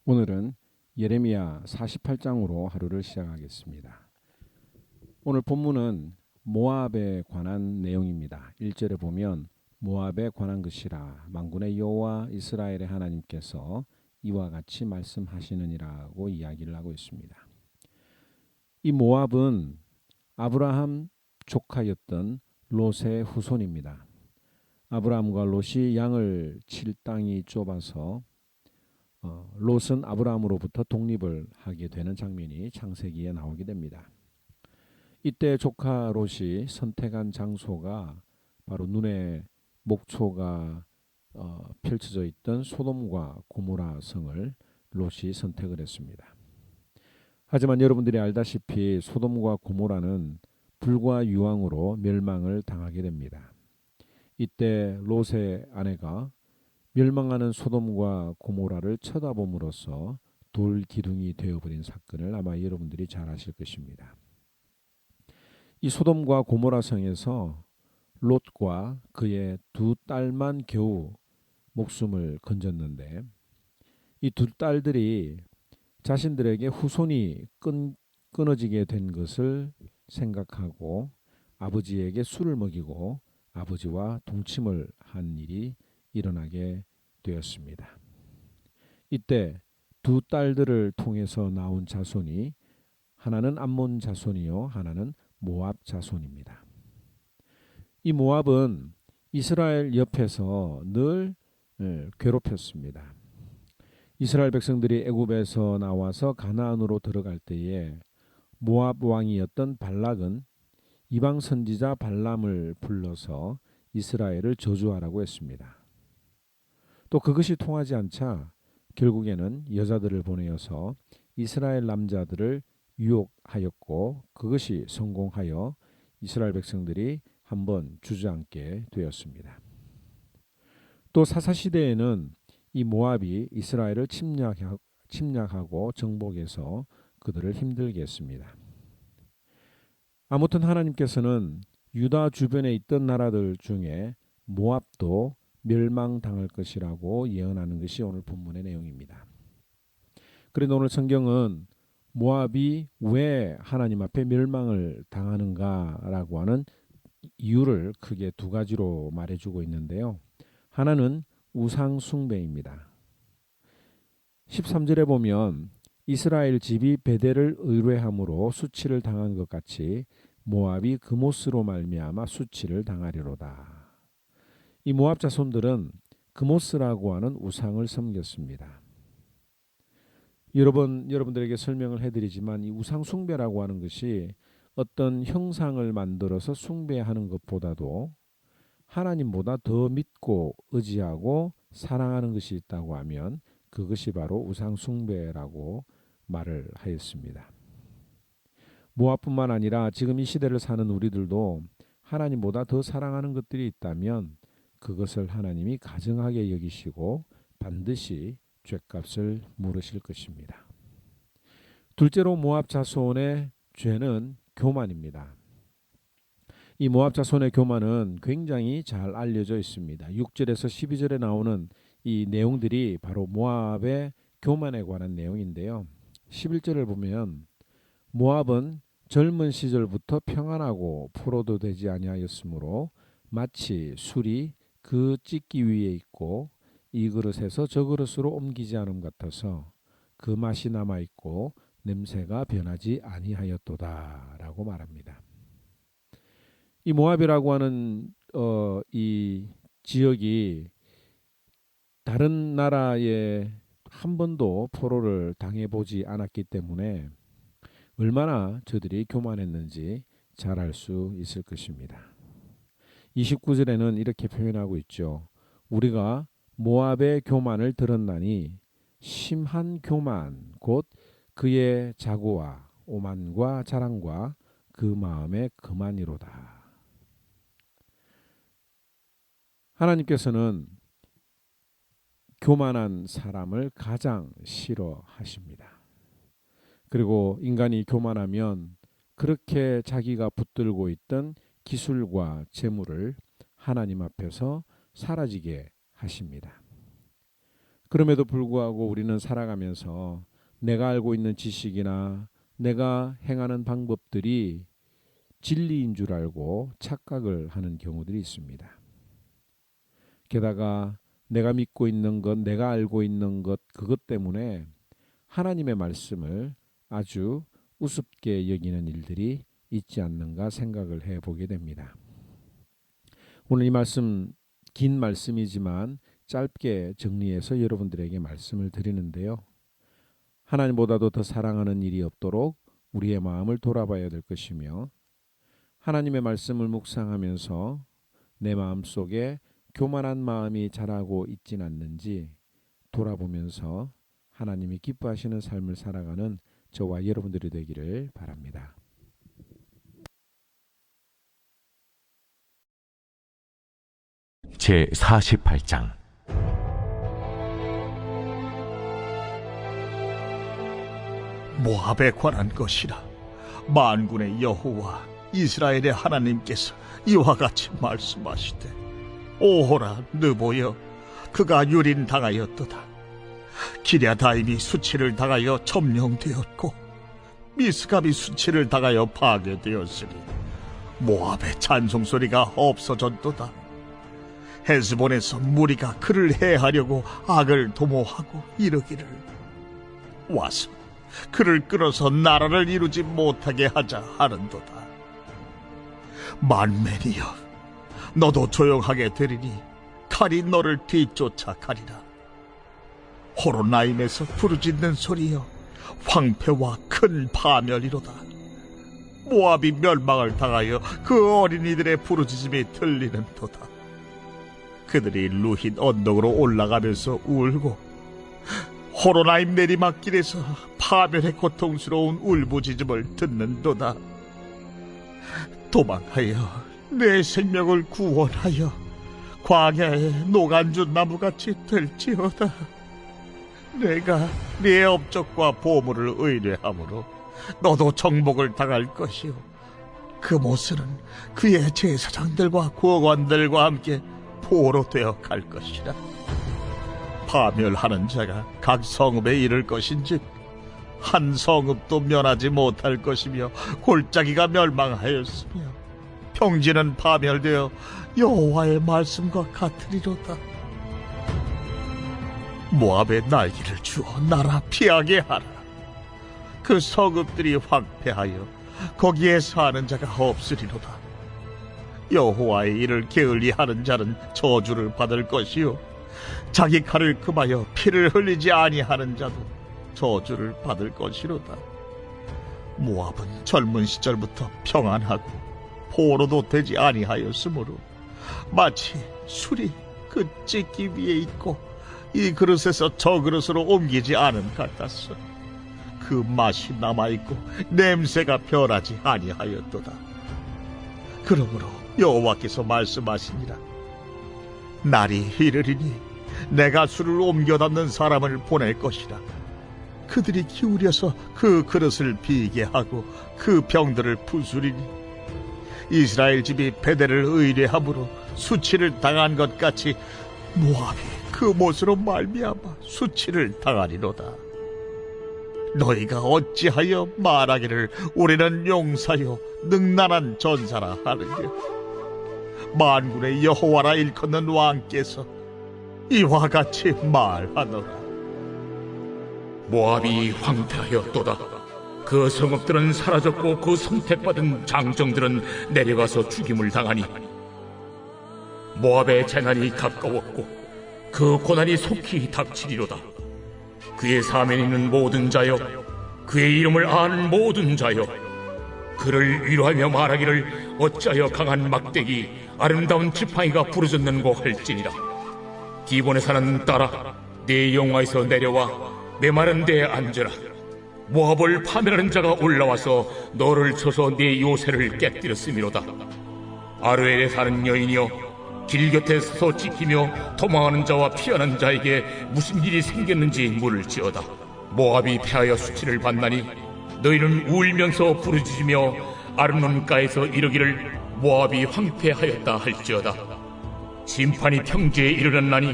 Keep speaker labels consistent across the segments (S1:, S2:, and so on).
S1: 오늘은 예레미야 48장으로 하루를 시작하겠습니다. 오늘 본문은 모압에 관한 내용입니다. 1절에 보면 모압에 관한 것이라 만군의 여호와 이스라엘의 하나님께서 이와 같이 말씀하시느니라고 이야기를 하고 있습니다. 이 모압은 아브라함 조카였던 롯의 후손입니다. 아브라함과 롯이 양을 칠 땅이 좁아서 롯은 아브라함으로부터 독립을 하게 되는 장면이 창세기에 나오게 됩니다. 이때 조카 롯이 선택한 장소가 바로 눈에 목초가 펼쳐져 있던 소돔과 고모라 성을 롯이 선택을 했습니다. 하지만 여러분들이 알다시피 소돔과 고모라는 불과 유황으로 멸망을 당하게 됩니다. 이때 롯의 아내가 멸망하는 소돔과 고모라를 쳐다봄으로써 돌 기둥이 되어버린 사건을 아마 여러분들이 잘 아실 것입니다. 이 소돔과 고모라 성에서 롯과 그의 두 딸만 겨우 목숨을 건졌는데 이 두 딸들이 자신들에게 후손이 끊어지게 된 것을 생각하고 아버지에게 술을 먹이고 아버지와 동침을 한 일이 일어나게 되었습니다. 이때 두 딸들을 통해서 나온 자손이 하나는 암몬 자손이요 하나는 모압 자손입니다. 이 모압은 이스라엘 옆에서 늘 괴롭혔습니다. 이스라엘 백성들이 애굽에서 나와서 가나안으로 들어갈 때에 모압 왕이었던 발락은 이방 선지자 발람을 불러서 이스라엘을 저주하라고 했습니다. 또 그것이 통하지 않자 결국에는 여자들을 보내어서 이스라엘 남자들을 유혹하였고 그것이 성공하여 이스라엘 백성들이 한번 주저앉게 되었습니다. 또 사사시대에는 이 모압이 이스라엘을 침략하고 정복해서 그들을 힘들게 했습니다. 아무튼 하나님께서는 유다 주변에 있던 나라들 중에 모압도 멸망당할 것이라고 예언하는 것이 오늘 본문의 내용입니다. 그런데 오늘 성경은 모압이 왜 하나님 앞에 멸망을 당하는가라고 하는 이유를 크게 두 가지로 말해주고 있는데요. 하나는 우상 숭배입니다. 13절에 보면 이스라엘 집이 베델을 의뢰함으로 수치를 당한 것 같이 모압이 그모스로 말미암아 수치를 당하리로다. 이 모압 자손들은 그모스라고 하는 우상을 섬겼습니다. 여러분들에게 설명을 해드리지만 이 우상 숭배라고 하는 것이 어떤 형상을 만들어서 숭배하는 것보다도 하나님보다 더 믿고 의지하고 사랑하는 것이 있다고 하면 그것이 바로 우상 숭배라고 말을 하였습니다. 모압뿐만 아니라 지금 이 시대를 사는 우리들도 하나님보다 더 사랑하는 것들이 있다면 그것을 하나님이 가증하게 여기시고 반드시 죗값을 물으실 것입니다. 둘째로 모압 자손의 죄는 교만입니다. 이 모압 자손의 교만은 굉장히 잘 알려져 있습니다. 6절에서 12절에 나오는 이 내용들이 바로 모압의 교만에 관한 내용인데요. 11절을 보면 모압은 젊은 시절부터 평안하고 포로도 되지 아니하였으므로 마치 술이 그 찢기 위에 있고 이 그릇에서 저 그릇으로 옮기지 않음 같아서 그 맛이 남아있고 냄새가 변하지 아니하였도다라고 말합니다. 이 모압이라고 하는 이 지역이 다른 나라에 한 번도 포로를 당해보지 않았기 때문에 얼마나 저들이 교만했는지 잘 알 수 있을 것입니다. 29절에는 이렇게 표현하고 있죠. 우리가 모압의 교만을 들었나니 심한 교만 곧 그의 자고와 오만과 자랑과 그 마음의 거만이로다. 하나님께서는 교만한 사람을 가장 싫어하십니다. 그리고 인간이 교만하면 그렇게 자기가 붙들고 있던 기술과 재물을 하나님 앞에서 사라지게 하십니다. 그럼에도 불구하고 우리는 살아가면서 내가 알고 있는 지식이나 내가 행하는 방법들이 진리인 줄 알고 착각을 하는 경우들이 있습니다. 게다가 내가 믿고 있는 것, 내가 알고 있는 것, 그것 때문에 하나님의 말씀을 아주 우습게 여기는 일들이 있지 않는가 생각을 해보게 됩니다. 오늘 이 말씀 긴 말씀이지만 짧게 정리해서 여러분들에게 말씀을 드리는데요. 하나님보다도 더 사랑하는 일이 없도록 우리의 마음을 돌아봐야 될 것이며, 하나님의 말씀을 묵상하면서 내 마음속에 교만한 마음이 자라고 있진 않는지 돌아보면서 하나님이 기뻐하시는 삶을 살아가는 저와 여러분들이 되기를 바랍니다.
S2: 제48장
S3: 모압에 관한 것이라. 만군의 여호와 이스라엘의 하나님께서 이와 같이 말씀하시되, 오호라 느보여, 그가 유린당하였도다. 기랴다임이 수치를 당하여 점령되었고 미스갑이 수치를 당하여 파괴되었으니 모압의 찬송소리가 없어졌도다. 헤스본에서 무리가 그를 해하려고 악을 도모하고 이르기를, 와서 그를 끌어서 나라를 이루지 못하게 하자 하는도다. 만맨이여, 너도 조용하게 되리니 칼이 너를 뒤쫓아 가리라. 호로나임에서 부르짖는 소리여, 황폐와 큰 파멸이로다. 모압이 멸망을 당하여 그 어린이들의 부르짖음이 들리는도다. 그들이 루힌 언덕으로 올라가면서 울고 호로나임 내리막길에서 파멸의 고통스러운 울부짖음을 듣는도다. 도망하여 내 생명을 구원하여 광야의 노간주 나무같이 될지어다. 내가 네 업적과 보물을 의뢰함으로 너도 정복을 당할 것이요, 그 모습은 그의 제사장들과 구원관들과 함께 포로 되어 갈 것이라. 파멸하는 자가 각 성읍에 이를 것인즉 한 성읍도 면하지 못할 것이며, 골짜기가 멸망하였으며 평지는 파멸되어 여호와의 말씀과 같으리로다. 모압의 날개를 주어 나라 피하게 하라. 그 성읍들이 황폐하여 거기에 사는 자가 없으리로다. 여호와의 일을 게을리하는 자는 저주를 받을 것이요, 자기 칼을 금하여 피를 흘리지 아니하는 자도 저주를 받을 것이로다. 모압은 젊은 시절부터 평안하고 포로도 되지 아니하였으므로 마치 술이 그 찢기 위에 있고 이 그릇에서 저 그릇으로 옮기지 않은 같았어. 그 맛이 남아있고 냄새가 변하지 아니하였도다. 그러므로 여호와께서 말씀하시니라. 날이 이르리니 내가 술을 옮겨 담는 사람을 보낼 것이라. 그들이 기울여서 그 그릇을 비게 하고 그 병들을 부수리니 이스라엘 집이 베델을 의뢰함으로 수치를 당한 것 같이 모압이 그 못으로 말미암아 수치를 당하리로다. 너희가 어찌하여 말하기를 우리는 용사요 능란한 전사라 하느냐. 만군의 여호와라 일컫는 왕께서 이와 같이 말하노라.
S4: 모압이 황폐하였도다. 그 성읍들은 사라졌고 그 선택받은 장정들은 내려가서 죽임을 당하니 모압의 재난이 가까웠고 그 고난이 속히 닥치리로다. 그의 사면에 있는 모든 자여, 그의 이름을 아는 모든 자여, 그를 위로하며 말하기를 어찌하여 강한 막대기 아름다운 지팡이가 부르짖는고 할지니라. 기본에 사는 딸아, 네 영화에서 내려와 메마른 데에 앉으라. 모압을 파멸하는 자가 올라와서 너를 쳐서 네 요새를 깨뜨렸음이로다. 아르엘에 사는 여인이여, 길 곁에 서서 지키며 도망하는 자와 피하는 자에게 무슨 일이 생겼는지 물을지어다. 모압이 패하여 수치를 받나니 너희는 울면서 부르짖으며 아르논가에서 이르기를 모압이 황폐하였다 할지어다. 심판이 평지에 이르렀나니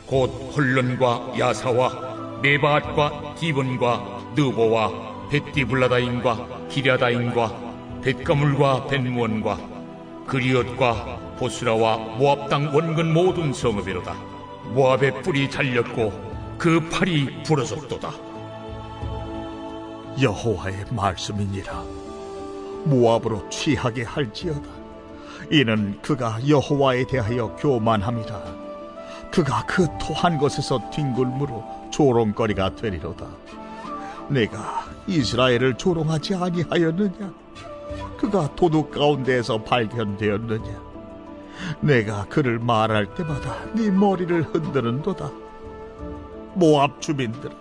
S4: 곧 홀론과 야사와 메바앗과 디본과 느보와 벳디블라다임과 기랴다임과 벳가물과 벳무원과 그리엇과 보스라와 모압 땅 원근 모든 성읍이로다. 모압의 뿔이 잘렸고 그 팔이 부러졌도다.
S3: 여호와의 말씀이니라. 모압으로 취하게 할지어다. 이는 그가 여호와에 대하여 교만함이라. 그가 그 토한 곳에서 뒹굴므로 조롱거리가 되리로다. 내가 이스라엘을 조롱하지 아니하였느냐? 그가 도둑 가운데에서 발견되었느냐? 내가 그를 말할 때마다 네 머리를 흔드는도다. 모압 주민들아,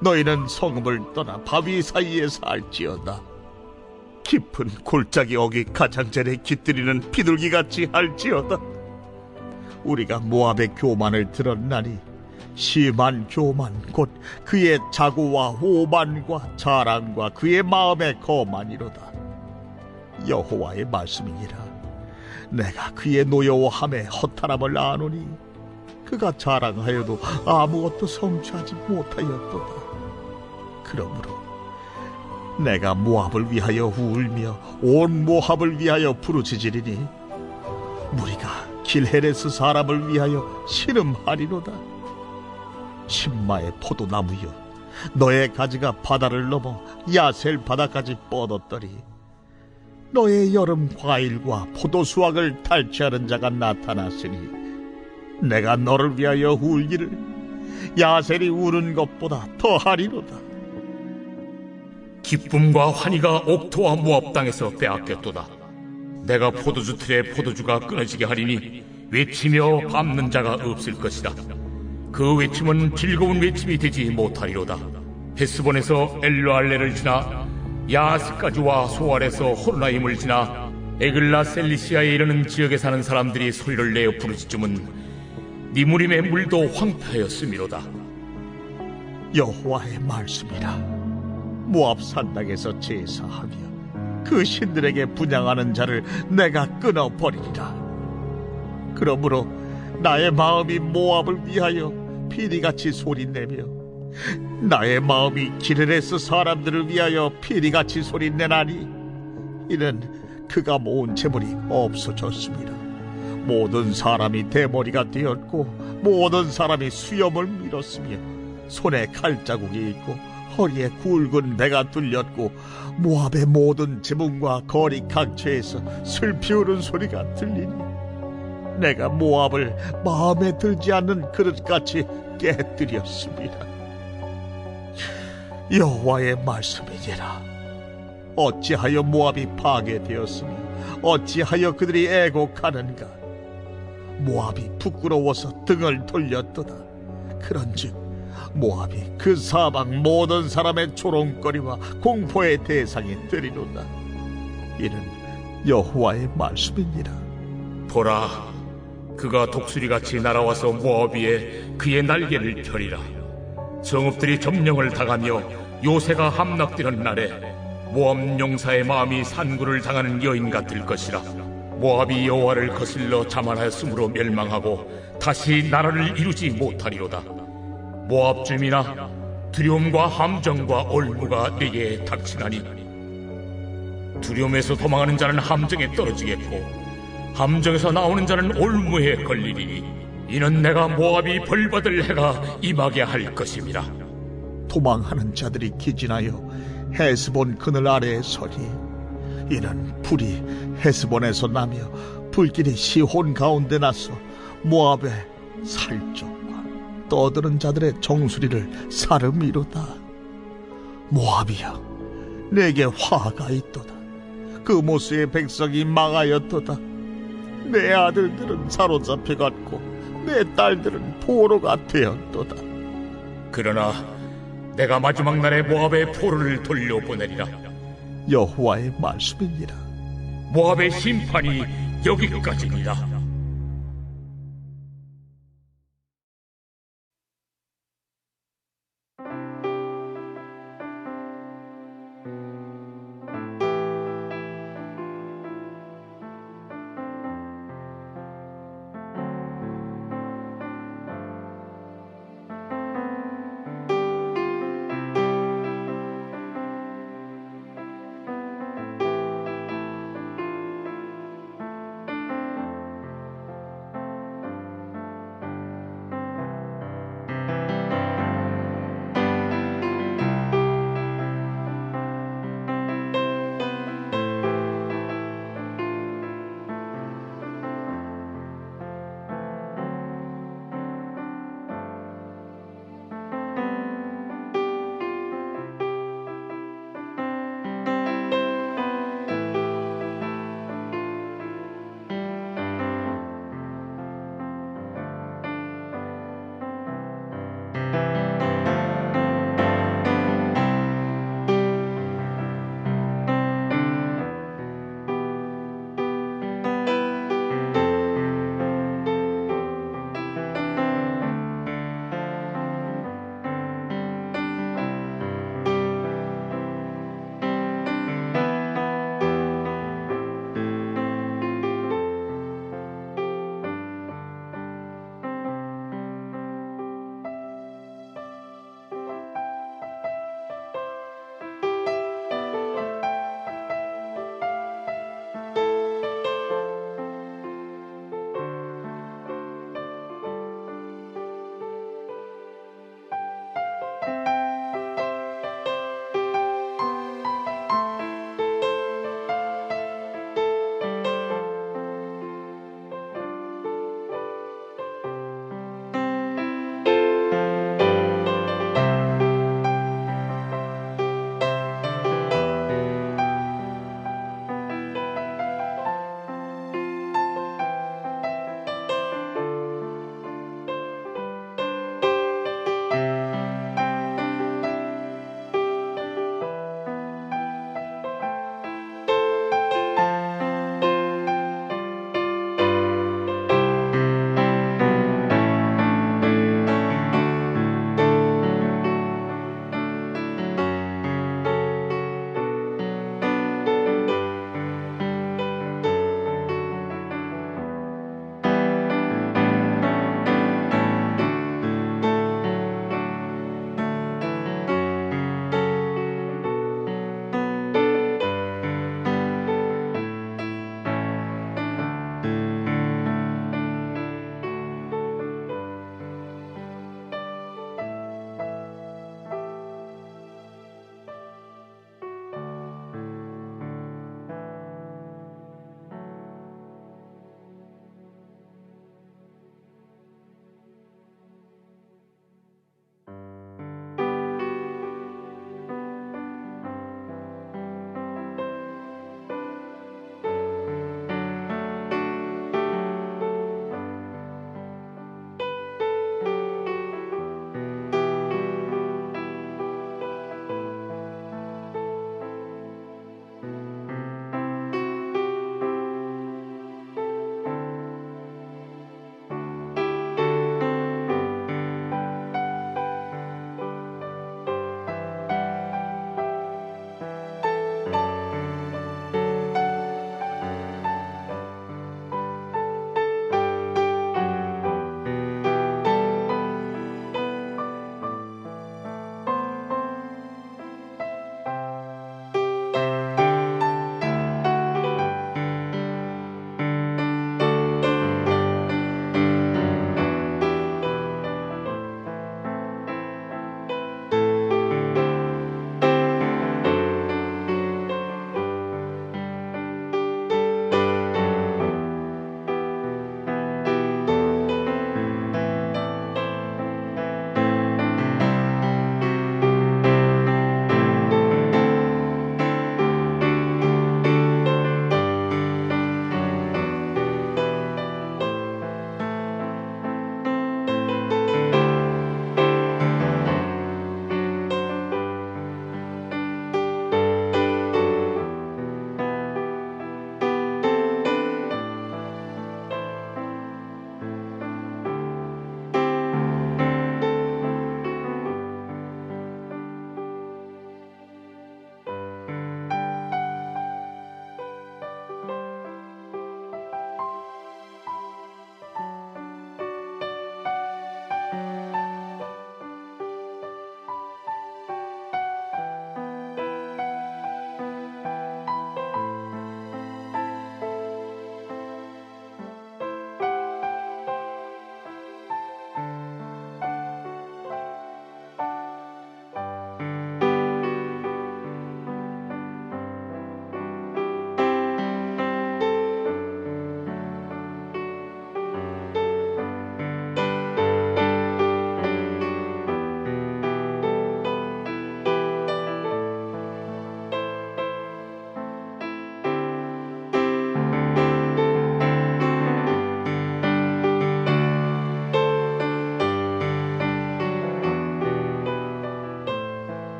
S3: 너희는 성읍을 떠나 바위 사이에 살지어다. 깊은 골짜기 어기 가장자리에 깃들이는 비둘기같이 할지어다. 우리가 모압의 교만을 들었나니 심한 교만 곧 그의 자고와 오만과 자랑과 그의 마음의 거만이로다. 여호와의 말씀이니라. 내가 그의 노여워함에 허탈함을 아노니 그가 자랑하여도 아무것도 성취하지 못하였도다. 그러므로 내가 모압을 위하여 울며 온 모압을 위하여 부르짖으리니 무리가 길헤레스 사람을 위하여 신음하리로다. 신마의 포도나무여, 너의 가지가 바다를 넘어 야셀 바다까지 뻗었더리. 너의 여름 과일과 포도 수확을 탈취하는 자가 나타났으니 내가 너를 위하여 울기를 야셀이 우는 것보다 더하리로다.
S4: 기쁨과 환희가 옥토와 모압 땅에서 빼앗겼도다. 내가 포도주 틀에 포도주가 끊어지게 하리니 외치며 밟는 자가 없을 것이다. 그 외침은 즐거운 외침이 되지 못하리로다. 헤스본에서 엘르알레를 지나 야스까지와 소알에서 호르나임을 지나 에글라 셀리시아에 이르는 지역에 사는 사람들이 소리를 내어 부르짖음은 니무림의 물도 황폐하였음이로다.
S3: 여호와의 말씀이라. 모압 산당에서 제사하며 그 신들에게 분향하는 자를 내가 끊어버리리라. 그러므로 나의 마음이 모압을 위하여 피리같이 소리내며 나의 마음이 기르레스 사람들을 위하여 피리같이 소리내나니 이는 그가 모은 재물이 없어졌습니다. 모든 사람이 대머리가 되었고 모든 사람이 수염을 밀었으며 손에 칼자국이 있고 허리에 굵은 배가 뚫렸고 모압의 모든 지붕과 거리 각처에서 슬피 우는 소리가 들리니 내가 모압을 마음에 들지 않는 그릇같이 깨뜨렸습니다. 여호와의 말씀이니라. 어찌하여 모압이 파괴되었으며 어찌하여 그들이 애곡하는가? 모압이 부끄러워서 등을 돌렸도다. 그런즉 모압이 그 사방 모든 사람의 조롱거리와 공포의 대상이 되리로다. 이는 여호와의 말씀이니라.
S4: 보라, 그가 독수리같이 날아와서 모압 위에 그의 날개를 펴리라. 성읍들이 점령을 당하며 요새가 함락되는 날에 모압 용사의 마음이 산구를 당하는 여인 같을 것이라. 모압이 여호와를 거슬러 자만하였으므로 멸망하고 다시 나라를 이루지 못하리로다. 모압 주민아, 두려움과 함정과 올무가 네게 닥치나니 두려움에서 도망하는 자는 함정에 떨어지겠고 함정에서 나오는 자는 올무에 걸리리니 이는 내가 모압이 벌받을 해가 임하게 할 것임이라.
S3: 도망하는 자들이 기진하여 헤스본 그늘 아래에 서리. 이는 불이 헤스본에서 나며 불길이 시혼 가운데 나서 모압의 살적과 떠드는 자들의 정수리를 사름이로다. 모압이여, 내게 화가 있도다. 그 모스의 백성이 망하였도다. 내 아들들은 사로잡혀갔고 내 딸들은 포로가 되었도다.
S4: 그러나 내가 마지막 날에 모압의 포로를 돌려보내리라.
S3: 여호와의 말씀이니라.
S4: 모압의 심판이 여기까지니라.